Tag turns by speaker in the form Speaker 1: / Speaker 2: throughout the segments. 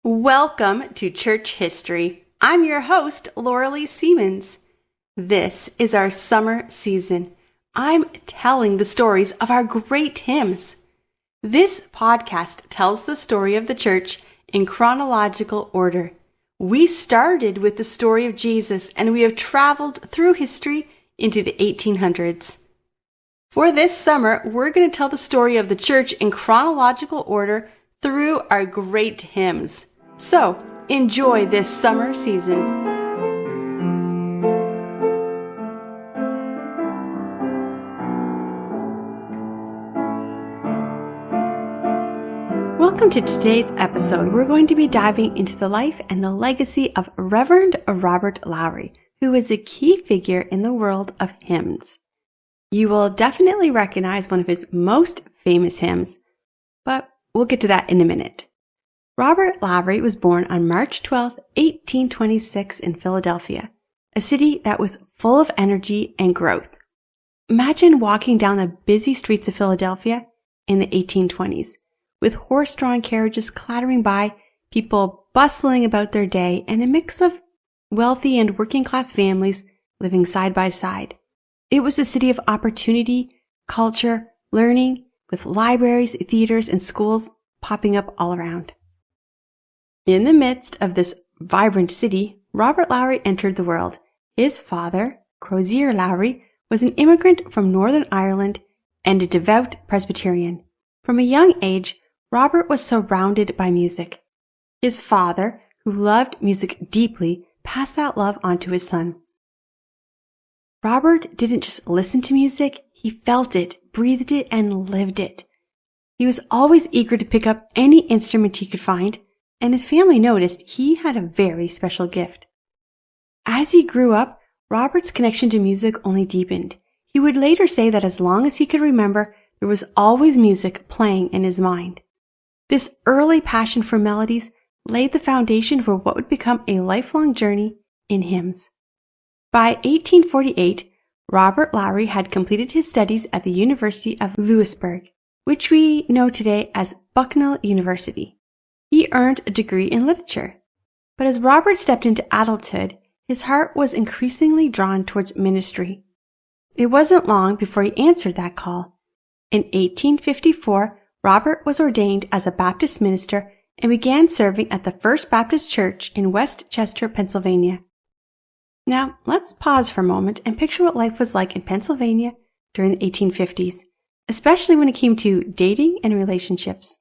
Speaker 1: Welcome to Church History. I'm your host, Laura Siemens. This is our summer season. I'm telling the stories of our great hymns. This podcast tells the story of the church in chronological order. We started with the story of Jesus, and we have traveled through history into the 1800s. For this summer, we're going to tell the story of the church in chronological order through our great hymns. So, enjoy this summer season. Welcome to today's episode. We're going to be diving into the life and the legacy of Reverend Robert Lowry, who is a key figure in the world of hymns. You will definitely recognize one of his most famous hymns, but we'll get to that in a minute. Robert Lowry was born on March 12, 1826 in Philadelphia, a city that was full of energy and growth. Imagine walking down the busy streets of Philadelphia in the 1820s, with horse-drawn carriages clattering by, people bustling about their day, and a mix of wealthy and working-class families living side by side. It was a city of opportunity, culture, learning, with libraries, theaters, and schools popping up all around. In the midst of this vibrant city, Robert Lowry entered the world. His father, Crozier Lowry, was an immigrant from Northern Ireland and a devout Presbyterian. From a young age, Robert was surrounded by music. His father, who loved music deeply, passed that love on to his son. Robert didn't just listen to music, he felt it, breathed it, and lived it. He was always eager to pick up any instrument he could find, and his family noticed he had a very special gift. As he grew up, Robert's connection to music only deepened. He would later say that as long as he could remember, there was always music playing in his mind. This early passion for melodies laid the foundation for what would become a lifelong journey in hymns. By 1848, Robert Lowry had completed his studies at the University of Louisbourg, which we know today as Bucknell University. He earned a degree in literature. But as Robert stepped into adulthood, his heart was increasingly drawn towards ministry. It wasn't long before he answered that call. In 1854, Robert was ordained as a Baptist minister and began serving at the First Baptist Church in West Chester, Pennsylvania. Now, let's pause for a moment and picture what life was like in Pennsylvania during the 1850s, especially when it came to dating and relationships.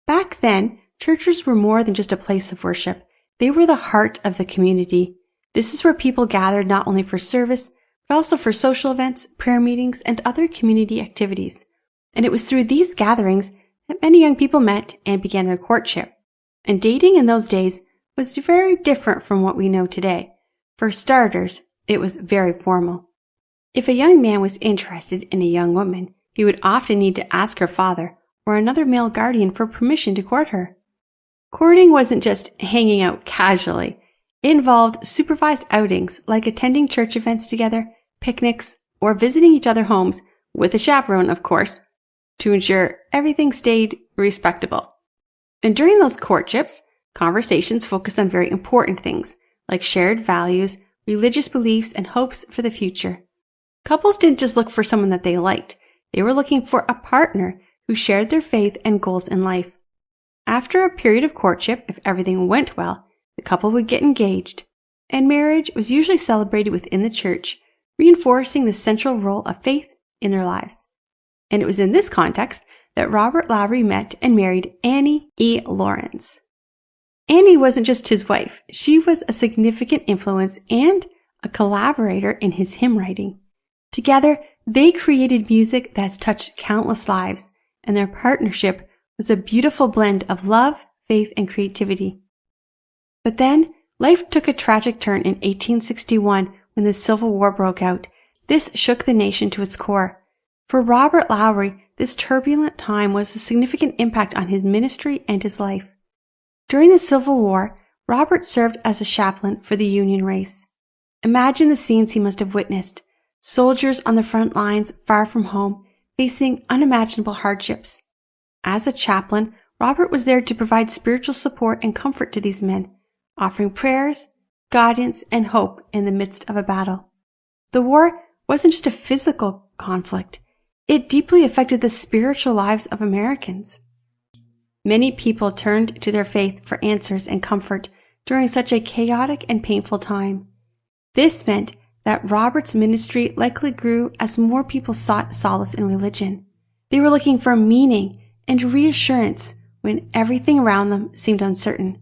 Speaker 1: Back then, churches were more than just a place of worship. They were the heart of the community. This is where people gathered not only for service, but also for social events, prayer meetings, and other community activities. And it was through these gatherings that many young people met and began their courtship. And dating in those days was very different from what we know today. For starters, it was very formal. If a young man was interested in a young woman, he would often need to ask her father or another male guardian for permission to court her. Courting wasn't just hanging out casually. It involved supervised outings like attending church events together, picnics, or visiting each other's homes, with a chaperone, of course, to ensure everything stayed respectable. And during those courtships, conversations focused on very important things like shared values, religious beliefs, and hopes for the future. Couples didn't just look for someone that they liked. They were looking for a partner who shared their faith and goals in life. After a period of courtship, if everything went well, the couple would get engaged, and marriage was usually celebrated within the church, reinforcing the central role of faith in their lives. And it was in this context that Robert Lowry met and married Annie E. Lawrence. Annie wasn't just his wife, she was a significant influence and a collaborator in his hymn writing. Together, they created music that's touched countless lives, and their partnership was a beautiful blend of love, faith, and creativity. But then, life took a tragic turn in 1861 when the Civil War broke out. This shook the nation to its core. For Robert Lowry, this turbulent time was a significant impact on his ministry and his life. During the Civil War, Robert served as a chaplain for the Union race. Imagine the scenes he must have witnessed. Soldiers on the front lines, far from home, facing unimaginable hardships. As a chaplain, Robert was there to provide spiritual support and comfort to these men, offering prayers, guidance, and hope in the midst of a battle. The war wasn't just a physical conflict. It deeply affected the spiritual lives of Americans. Many people turned to their faith for answers and comfort during such a chaotic and painful time. This meant that Robert's ministry likely grew as more people sought solace in religion. They were looking for meaning and reassurance when everything around them seemed uncertain.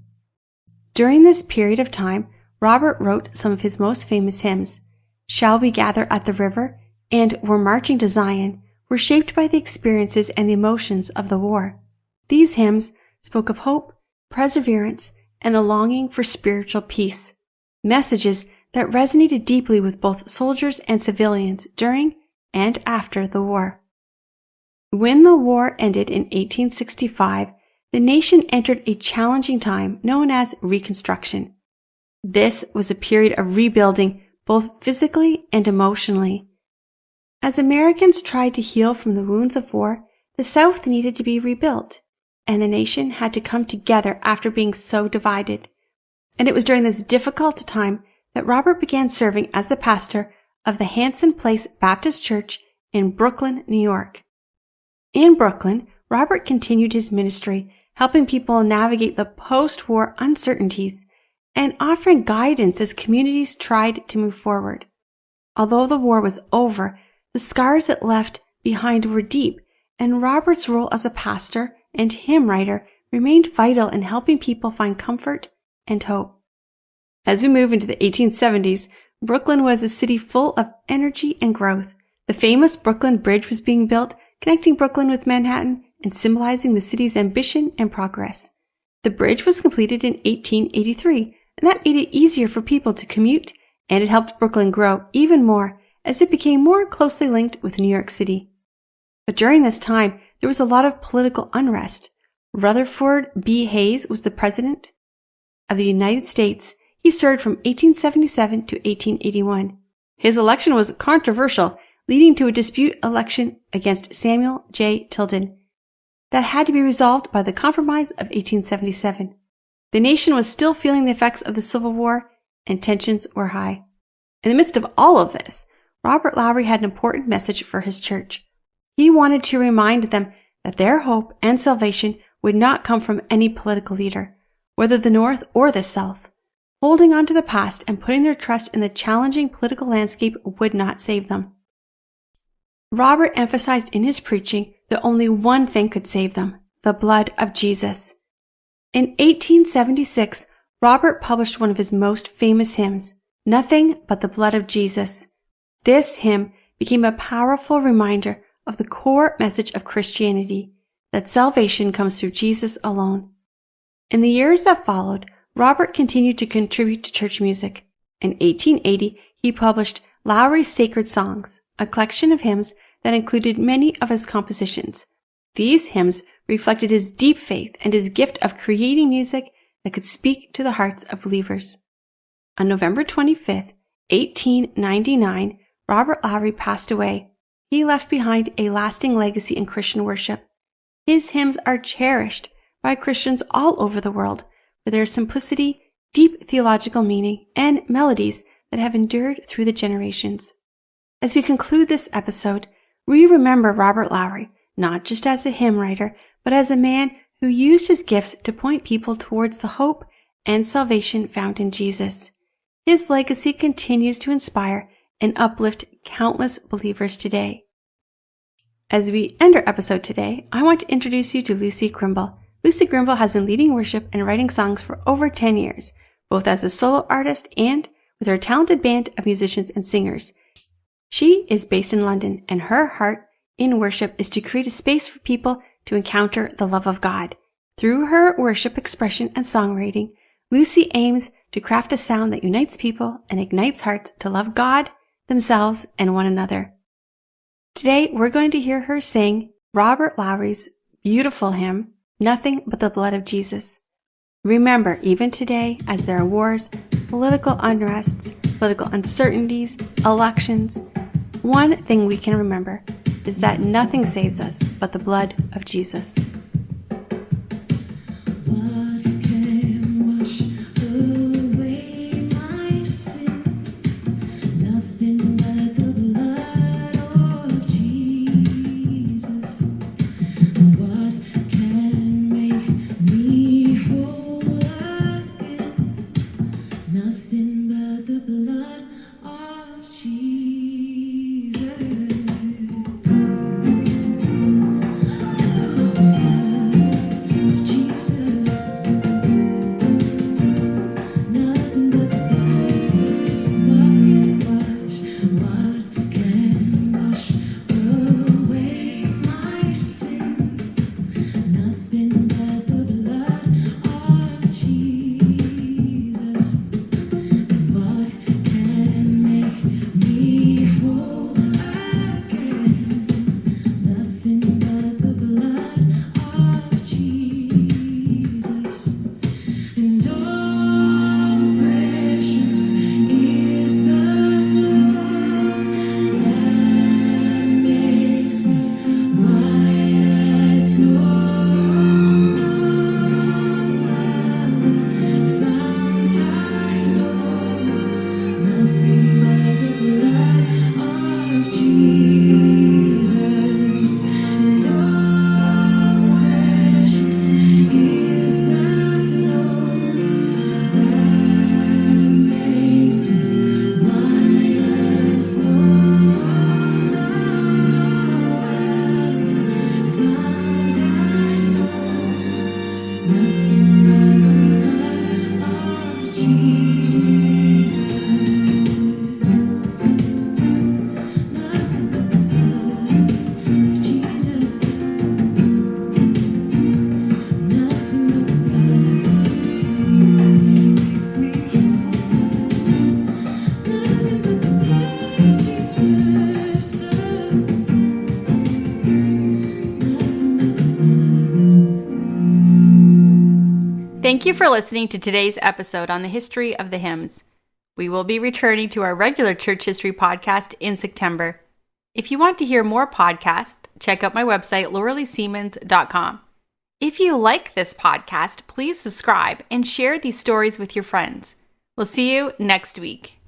Speaker 1: During this period of time, Robert wrote some of his most famous hymns. Shall We Gather at the River and We're Marching to Zion were shaped by the experiences and the emotions of the war. These hymns spoke of hope, perseverance, and the longing for spiritual peace, messages that resonated deeply with both soldiers and civilians during and after the war. When the war ended in 1865, the nation entered a challenging time known as Reconstruction. This was a period of rebuilding both physically and emotionally. As Americans tried to heal from the wounds of war, the South needed to be rebuilt, and the nation had to come together after being so divided. And it was during this difficult time that Robert began serving as the pastor of the Hanson Place Baptist Church in Brooklyn, New York. In Brooklyn, Robert continued his ministry, helping people navigate the post-war uncertainties and offering guidance as communities tried to move forward. Although the war was over, the scars it left behind were deep, and Robert's role as a pastor and hymn writer remained vital in helping people find comfort and hope. As we move into the 1870s, Brooklyn was a city full of energy and growth. The famous Brooklyn Bridge was being built, connecting Brooklyn with Manhattan and symbolizing the city's ambition and progress. The bridge was completed in 1883, and that made it easier for people to commute, and it helped Brooklyn grow even more as it became more closely linked with New York City. But during this time, there was a lot of political unrest. Rutherford B. Hayes was the President of the United States. He served from 1877 to 1881. His election was controversial, leading to a dispute election against Samuel J. Tilden that had to be resolved by the Compromise of 1877. The nation was still feeling the effects of the Civil War, and tensions were high. In the midst of all of this, Robert Lowry had an important message for his church. He wanted to remind them that their hope and salvation would not come from any political leader, whether the North or the South. Holding on to the past and putting their trust in the challenging political landscape would not save them. Robert emphasized in his preaching that only one thing could save them, the blood of Jesus. In 1876, Robert published one of his most famous hymns, Nothing But the Blood of Jesus. This hymn became a powerful reminder of the core message of Christianity, that salvation comes through Jesus alone. In the years that followed, Robert continued to contribute to church music. In 1880, he published Lowry's Sacred Songs, a collection of hymns that included many of his compositions. These hymns reflected his deep faith and his gift of creating music that could speak to the hearts of believers. On November 25th, 1899, Robert Lowry passed away. He left behind a lasting legacy in Christian worship. His hymns are cherished by Christians all over the world for their simplicity, deep theological meaning, and melodies that have endured through the generations. As we conclude this episode, we remember Robert Lowry, not just as a hymn writer, but as a man who used his gifts to point people towards the hope and salvation found in Jesus. His legacy continues to inspire and uplift countless believers today. As we end our episode today, I want to introduce you to Lucy Grimble. Lucy Grimble has been leading worship and writing songs for over 10 years, both as a solo artist and with her talented band of musicians and singers. She is based in London, and her heart in worship is to create a space for people to encounter the love of God. Through her worship expression and songwriting, Lucy aims to craft a sound that unites people and ignites hearts to love God, themselves, and one another. Today, we're going to hear her sing Robert Lowry's beautiful hymn, Nothing But the Blood of Jesus. Remember, even today, as there are wars, political unrests, political uncertainties, elections, one thing we can remember is that nothing saves us but the blood of Jesus.
Speaker 2: Thank you for listening to today's episode on the history of the hymns. We will be returning to our regular church history podcast in September. If you want to hear more podcasts, check out my website, lauraleesiemens.com. If you like this podcast, please subscribe and share these stories with your friends. We'll see you next week.